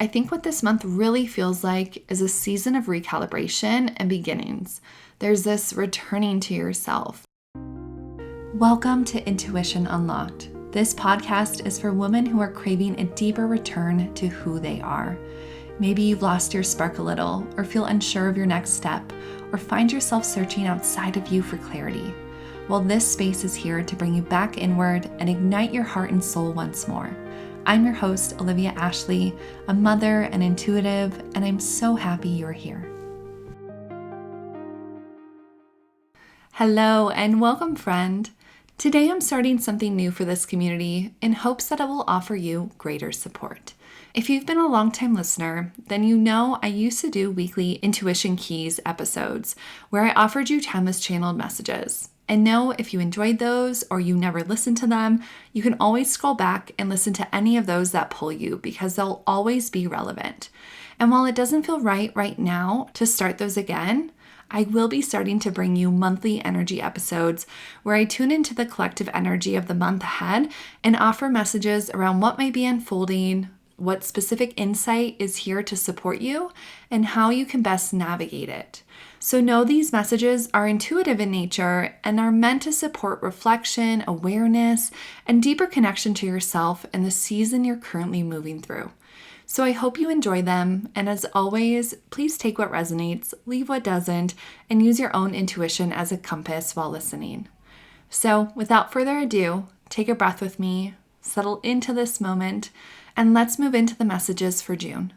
I think what this month really feels like is a season of recalibration and beginnings. There's this returning to yourself. Welcome to Intuition Unlocked. This podcast is for women who are craving a deeper return to who they are. Maybe you've lost your spark a little, or feel unsure of your next step, or find yourself searching outside of you for clarity. Well, this space is here to bring you back inward and ignite your heart and soul once more. I'm your host, Olivia Ashley, a mother and intuitive, and I'm so happy you're here. Hello and welcome, friend. Today I'm starting something new for this community in hopes that it will offer you greater support. If you've been a longtime listener, then you know I used to do weekly Intuition Keys episodes where I offered you timeless channeled messages. And know if you enjoyed those or you never listened to them, you can always scroll back and listen to any of those that pull you because they'll always be relevant. And while it doesn't feel right now to start those again, I will be starting to bring you monthly energy episodes where I tune into the collective energy of the month ahead and offer messages around what may be unfolding, what specific insight is here to support you, and how you can best navigate it. So know these messages are intuitive in nature and are meant to support reflection, awareness, and deeper connection to yourself in the season you're currently moving through. So I hope you enjoy them, and as always, please take what resonates, leave what doesn't, and use your own intuition as a compass while listening. So without further ado, take a breath with me, settle into this moment, and let's move into the messages for June.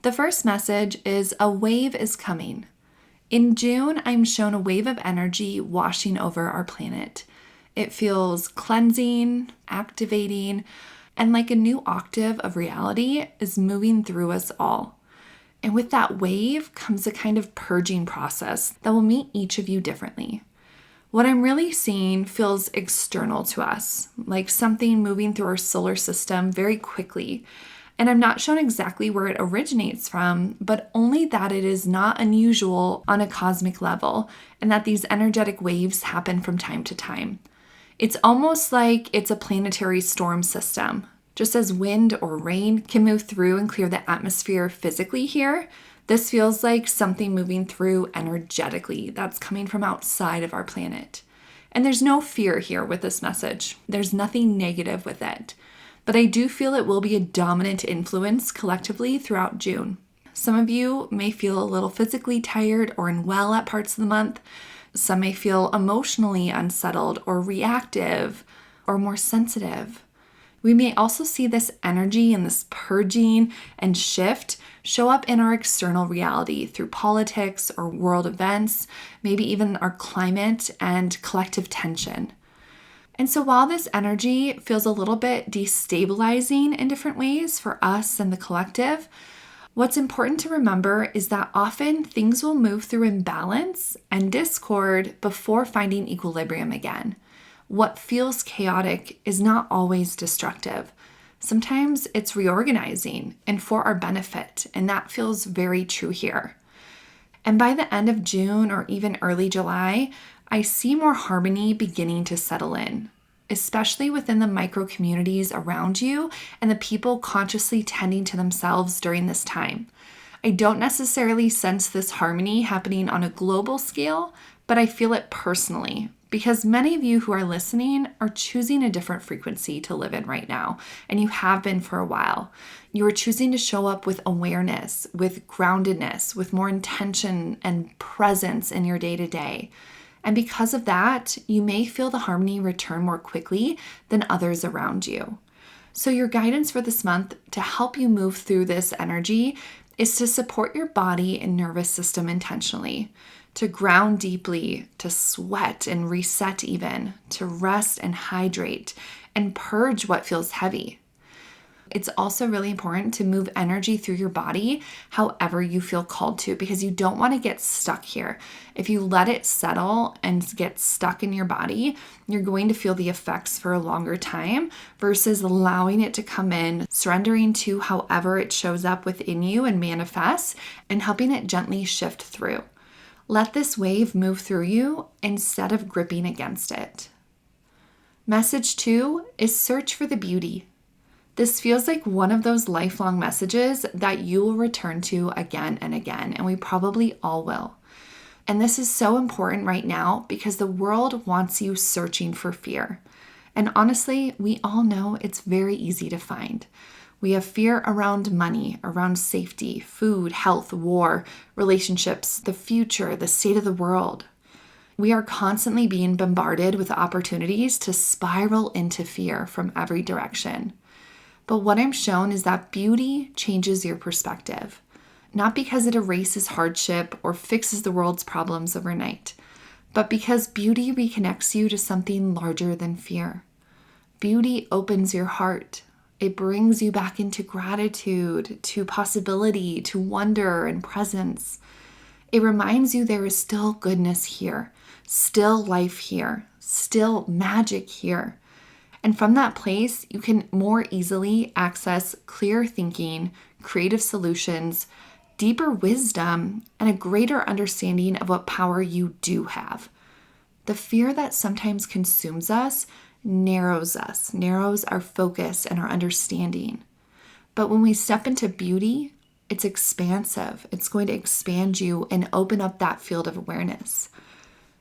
The first message is a wave is coming. In June, I'm shown a wave of energy washing over our planet. It feels cleansing, activating, and like a new octave of reality is moving through us all. And with that wave comes a kind of purging process that will meet each of you differently. What I'm really seeing feels external to us, like something moving through our solar system very quickly. And I'm not shown exactly where it originates from, but only that it is not unusual on a cosmic level, and that these energetic waves happen from time to time. It's almost like it's a planetary storm system. Just as wind or rain can move through and clear the atmosphere physically here, this feels like something moving through energetically that's coming from outside of our planet. And there's no fear here with this message. There's nothing negative with it. But I do feel it will be a dominant influence collectively throughout June. Some of you may feel a little physically tired or unwell at parts of the month. Some may feel emotionally unsettled or reactive or more sensitive. We may also see this energy and this purging and shift show up in our external reality through politics or world events, maybe even our climate and collective tension. And so while this energy feels a little bit destabilizing in different ways for us and the collective, what's important to remember is that often things will move through imbalance and discord before finding equilibrium again. What feels chaotic is not always destructive. Sometimes it's reorganizing and for our benefit, and that feels very true here. And by the end of June or even early July, I see more harmony beginning to settle in, especially within the micro communities around you and the people consciously tending to themselves during this time. I don't necessarily sense this harmony happening on a global scale, but I feel it personally because many of you who are listening are choosing a different frequency to live in right now, and you have been for a while. You are choosing to show up with awareness, with groundedness, with more intention and presence in your day-to-day. And because of that, you may feel the harmony return more quickly than others around you. So your guidance for this month to help you move through this energy is to support your body and nervous system intentionally, to ground deeply, to sweat and reset even, to rest and hydrate, and purge what feels heavy. It's also really important to move energy through your body however you feel called to, because you don't want to get stuck here. If you let it settle and get stuck in your body, you're going to feel the effects for a longer time versus allowing it to come in, surrendering to however it shows up within you and manifests, and helping it gently shift through. Let this wave move through you instead of gripping against it. Message 2 is search for the beauty. This feels like one of those lifelong messages that you will return to again and again, and we probably all will. And this is so important right now because the world wants you searching for fear. And honestly, we all know it's very easy to find. We have fear around money, around safety, food, health, war, relationships, the future, the state of the world. We are constantly being bombarded with opportunities to spiral into fear from every direction. But what I'm shown is that beauty changes your perspective, not because it erases hardship or fixes the world's problems overnight, but because beauty reconnects you to something larger than fear. Beauty opens your heart. It brings you back into gratitude, to possibility, to wonder and presence. It reminds you there is still goodness here, still life here, still magic here. And from that place, you can more easily access clear thinking, creative solutions, deeper wisdom, and a greater understanding of what power you do have. The fear that sometimes consumes us, narrows our focus and our understanding. But when we step into beauty, it's expansive. It's going to expand you and open up that field of awareness.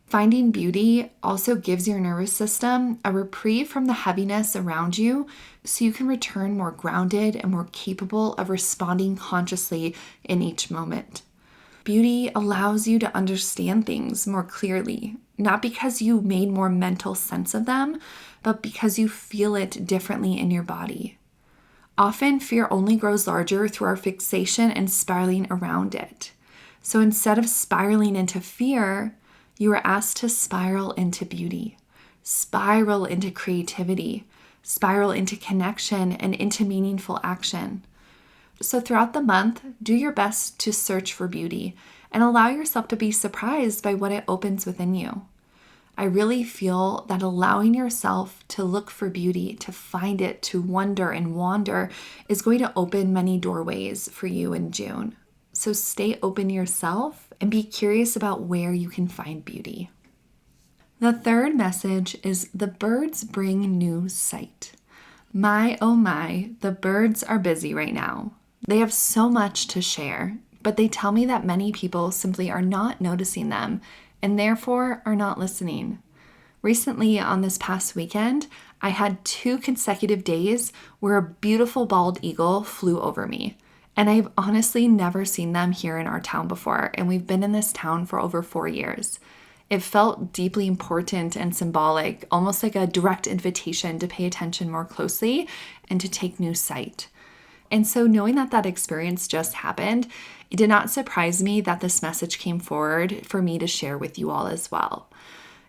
Finding beauty also gives your nervous system a reprieve from the heaviness around you so you can return more grounded and more capable of responding consciously in each moment. Beauty allows you to understand things more clearly, not because you made more mental sense of them, but because you feel it differently in your body. Often, fear only grows larger through our fixation and spiraling around it. So instead of spiraling into fear, you are asked to spiral into beauty, spiral into creativity, spiral into connection and into meaningful action. So throughout the month, do your best to search for beauty and allow yourself to be surprised by what it opens within you. I really feel that allowing yourself to look for beauty, to find it, to wonder and wander is going to open many doorways for you in June. So stay open yourself and be curious about where you can find beauty. The third message is the birds bring new sight. My, oh my, the birds are busy right now. They have so much to share, but they tell me that many people simply are not noticing them and therefore are not listening. Recently, on this past weekend, I had 2 consecutive days where a beautiful bald eagle flew over me. And I've honestly never seen them here in our town before, and we've been in this town for over 4 years. It felt deeply important and symbolic, almost like a direct invitation to pay attention more closely and to take new sight. And so knowing that that experience just happened, it did not surprise me that this message came forward for me to share with you all as well.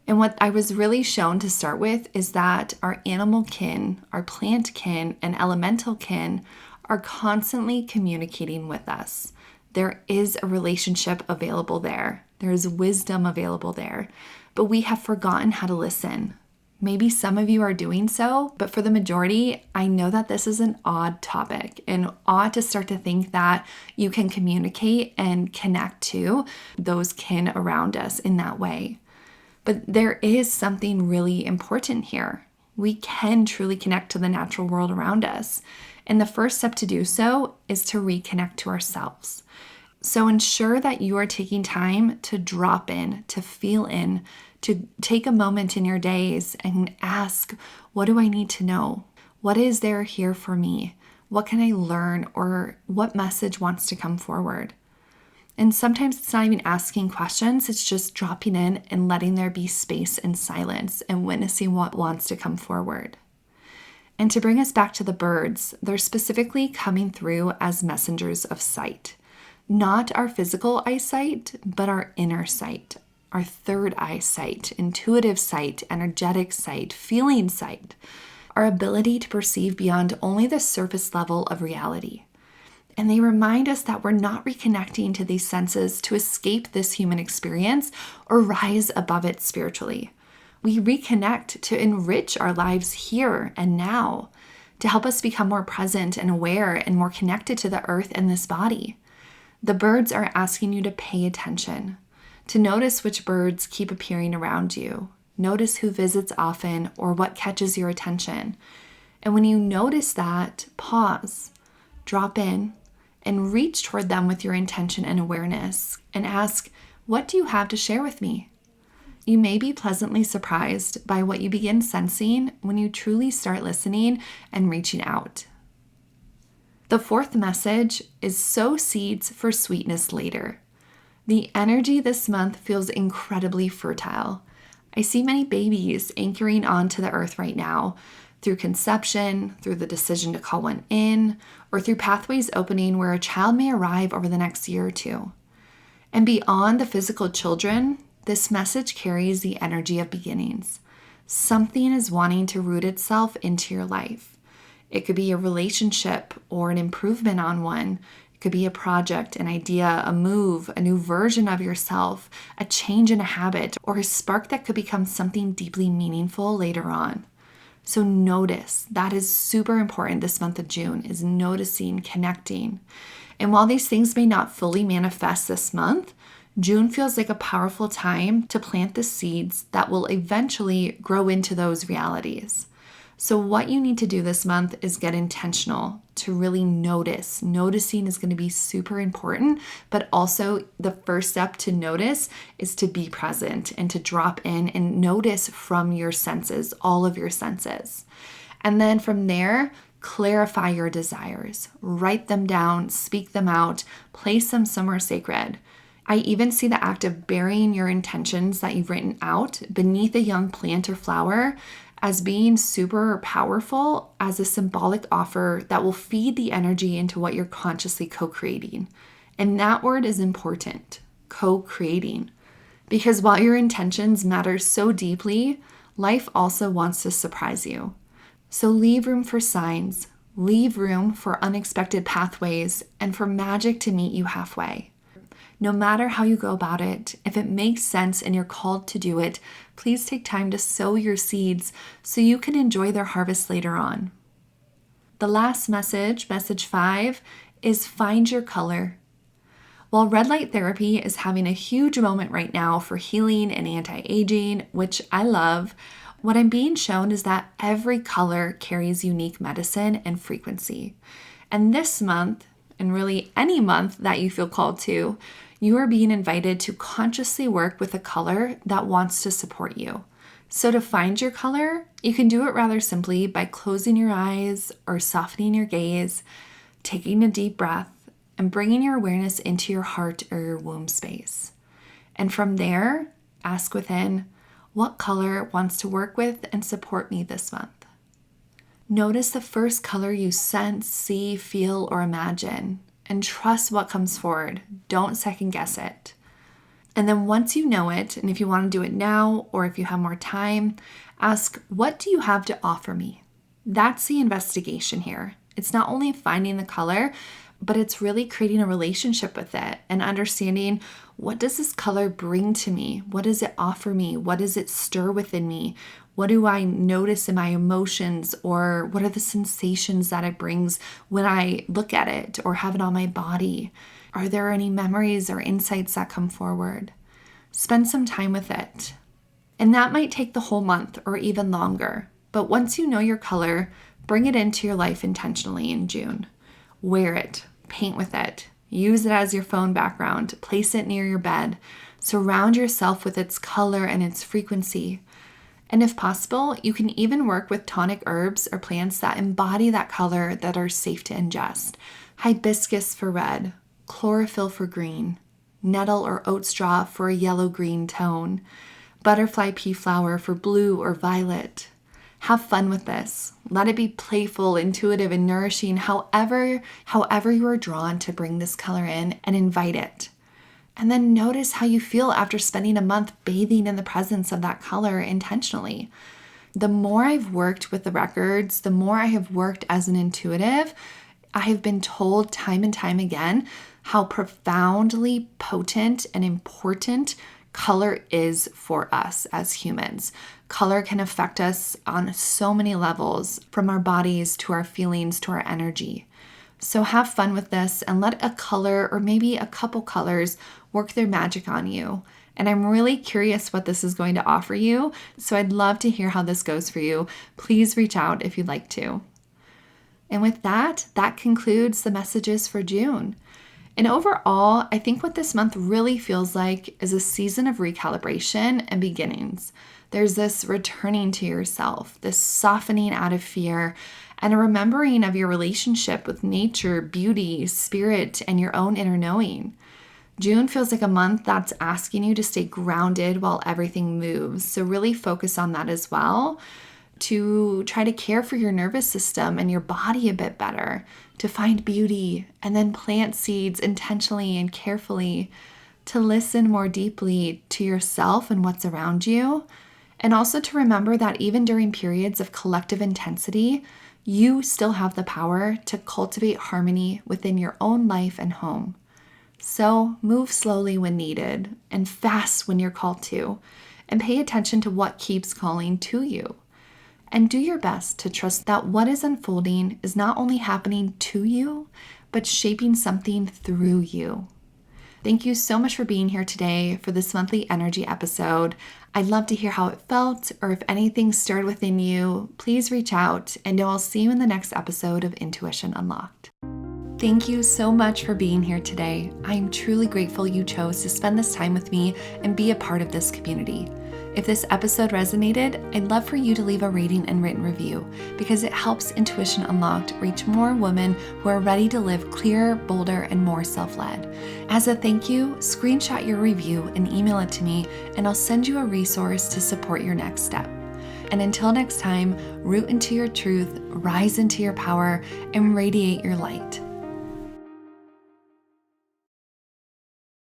And what I was really shown to start with is that our animal kin, our plant kin, and elemental kin are constantly communicating with us. There is a relationship available there. There is wisdom available there, but we have forgotten how to listen. Maybe some of you are doing so, but for the majority, I know that this is an odd topic and odd to start to think that you can communicate and connect to those kin around us in that way. But there is something really important here. We can truly connect to the natural world around us. And the first step to do so is to reconnect to ourselves. So ensure that you are taking time to drop in, to feel in, to take a moment in your days and ask, what do I need to know? What is there here for me? What can I learn, or what message wants to come forward? And sometimes it's not even asking questions, it's just dropping in and letting there be space and silence and witnessing what wants to come forward. And to bring us back to the birds, they're specifically coming through as messengers of sight. Not our physical eyesight, but our inner sight, our third eye sight, intuitive sight, energetic sight, feeling sight, our ability to perceive beyond only the surface level of reality. And they remind us that we're not reconnecting to these senses to escape this human experience or rise above it spiritually. We reconnect to enrich our lives here and now, to help us become more present and aware and more connected to the earth and this body. The birds are asking you to pay attention, to notice which birds keep appearing around you. Notice who visits often or what catches your attention. And when you notice that, pause, drop in, and reach toward them with your intention and awareness and ask, what do you have to share with me? You may be pleasantly surprised by what you begin sensing when you truly start listening and reaching out. The fourth message is sow seeds for sweetness later. The energy this month feels incredibly fertile. I see many babies anchoring onto the earth right now through conception, through the decision to call one in, or through pathways opening where a child may arrive over the next year or two. And beyond the physical children, this message carries the energy of beginnings. Something is wanting to root itself into your life. It could be a relationship or an improvement on one. It could be a project, an idea, a move, a new version of yourself, a change in a habit, or a spark that could become something deeply meaningful later on. So notice, that is super important this month of June, is noticing, connecting. And while these things may not fully manifest this month, June feels like a powerful time to plant the seeds that will eventually grow into those realities. So what you need to do this month is get intentional to really notice. Noticing is going to be super important, but also the first step to notice is to be present and to drop in and notice from your senses, all of your senses. And then from there, clarify your desires, write them down, speak them out, place them somewhere sacred. I even see the act of burying your intentions that you've written out beneath a young plant or flower as being super powerful as a symbolic offer that will feed the energy into what you're consciously co-creating. And that word is important, co-creating. Because while your intentions matter so deeply, life also wants to surprise you. So leave room for signs, leave room for unexpected pathways, and for magic to meet you halfway. No matter how you go about it, if it makes sense and you're called to do it, please take time to sow your seeds so you can enjoy their harvest later on. The last message, message 5, is find your color. While red light therapy is having a huge moment right now for healing and anti-aging, which I love, what I'm being shown is that every color carries unique medicine and frequency. And this month, and really any month that you feel called to, you are being invited to consciously work with a color that wants to support you. So to find your color, you can do it rather simply by closing your eyes or softening your gaze, taking a deep breath, and bringing your awareness into your heart or your womb space. And from there, ask within, what color wants to work with and support me this month? Notice the first color you sense, see, feel, or imagine, and trust what comes forward. Don't second guess it. And then once you know it, and if you want to do it now, or if you have more time, ask, what do you have to offer me? That's the investigation here. It's not only finding the color, but it's really creating a relationship with it and understanding, what does this color bring to me? What does it offer me? What does it stir within me? What do I notice in my emotions, or what are the sensations that it brings when I look at it or have it on my body? Are there any memories or insights that come forward? Spend some time with it. And that might take the whole month or even longer. But once you know your color, bring it into your life intentionally in June. Wear it, paint with it, use it as your phone background, place it near your bed, surround yourself with its color and its frequency. And if possible, you can even work with tonic herbs or plants that embody that color that are safe to ingest. Hibiscus for red, chlorophyll for green, nettle or oat straw for a yellow-green tone, butterfly pea flower for blue or violet. Have fun with this. Let it be playful, intuitive, and nourishing, however you are drawn to bring this color in, and invite it. And then notice how you feel after spending a month bathing in the presence of that color intentionally. The more I've worked with the records, the more I have worked as an intuitive, I have been told time and time again how profoundly potent and important color is for us as humans. Color can affect us on so many levels, from our bodies to our feelings to our energy. So have fun with this and let a color, or maybe a couple colors, work their magic on you. And I'm really curious what this is going to offer you. So I'd love to hear how this goes for you. Please reach out if you'd like to. And with that concludes the messages for June. And overall, I think what this month really feels like is a season of recalibration and beginnings. There's this returning to yourself, this softening out of fear, and a remembering of your relationship with nature, beauty, spirit, and your own inner knowing. June feels like a month that's asking you to stay grounded while everything moves. So really focus on that as well, to try to care for your nervous system and your body a bit better, to find beauty and then plant seeds intentionally and carefully, to listen more deeply to yourself and what's around you, and also to remember that even during periods of collective intensity, you still have the power to cultivate harmony within your own life and home. So move slowly when needed and fast when you're called to, and pay attention to what keeps calling to you. And do your best to trust that what is unfolding is not only happening to you, but shaping something through you. Thank you so much for being here today for this monthly energy episode. I'd love to hear how it felt, or if anything stirred within you, please reach out, and I'll see you in the next episode of Intuition Unlocked. Thank you so much for being here today. I'm truly grateful you chose to spend this time with me and be a part of this community. If this episode resonated, I'd love for you to leave a rating and written review, because it helps Intuition Unlocked reach more women who are ready to live clearer, bolder, and more self-led. As a thank you, screenshot your review and email it to me, and I'll send you a resource to support your next step. And until next time, root into your truth, rise into your power, and radiate your light.